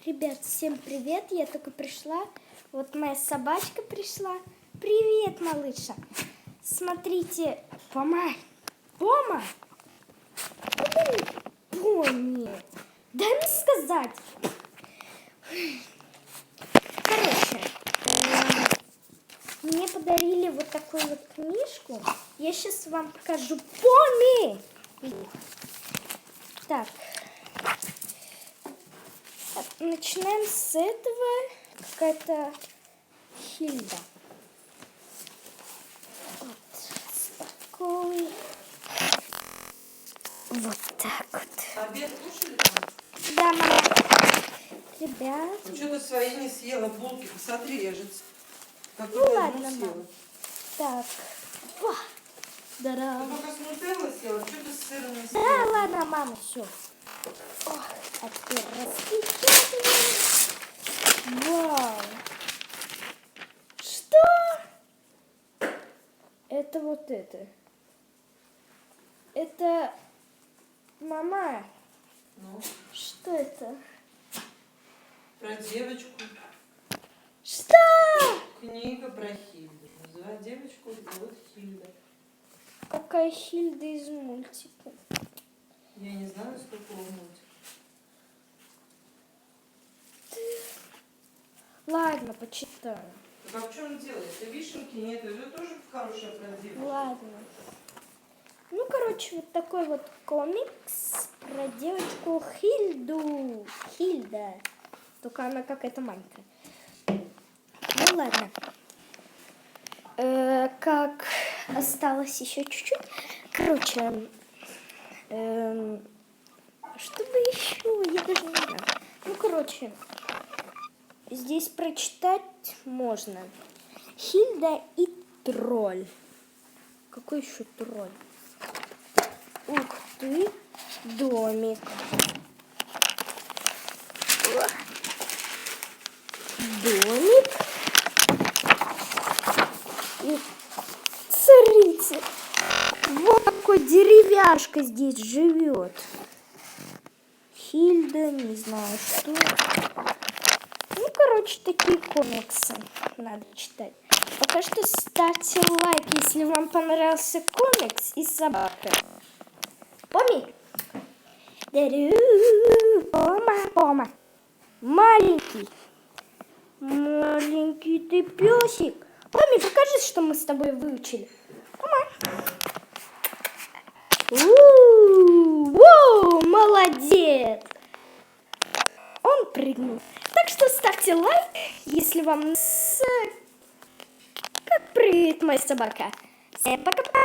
Ребят, всем привет, я только пришла, вот моя собачка пришла. Привет, малыша. Смотрите, Пома. Пони. Дай мне сказать. Короче, мне подарили вот такую вот книжку. Я сейчас вам покажу. Поми! Так. Начинаем с этого. Какая-то Хильда. Вот такой. Вот так вот. Обед кушали там? Да, мама. Ребят. Ну что ты свои не съела, булки? Посмотри, я же как Ну ладно, мама. Так. О, да-да. Ты только с нутеллой съела, что ты с сыром не Да, съела? ладно, мама, все. А теперь распечатываем. Вау. Что? Это вот это. Это... Мама, Ну, что это? про девочку. Что? Книга про Хильду. Называют девочку зовут Хильда. Какая Хильда из мультика? Я не знаю, с какого мультика. Ладно, почитаю. Так а в чем дело? Это вишенки нет, это тоже хорошая про девочку. Ладно. Ну, короче, вот такой вот комикс про девочку Хильду. Хильда. Только она какая-то маленькая. Ну, ладно. Как осталось еще чуть-чуть. Короче, что бы еще? Я даже не знаю. Ну, короче, здесь прочитать можно. Хильда и тролль. Какой еще тролль? Ух ты, домик. Домик. И смотрите, вот такой деревяшка здесь живет. Хильда, не знаю что. Ну, короче, такие комиксы надо читать. Пока что ставьте лайк, если вам понравился комикс и собака. Поми. Пома. Маленький ты песик. Поми, покажи, что мы с тобой выучили. Пома. Молодец. Он прыгнул. Так что ставьте лайк, если вам нравится, как прыгает моя собака. Всем пока-пока.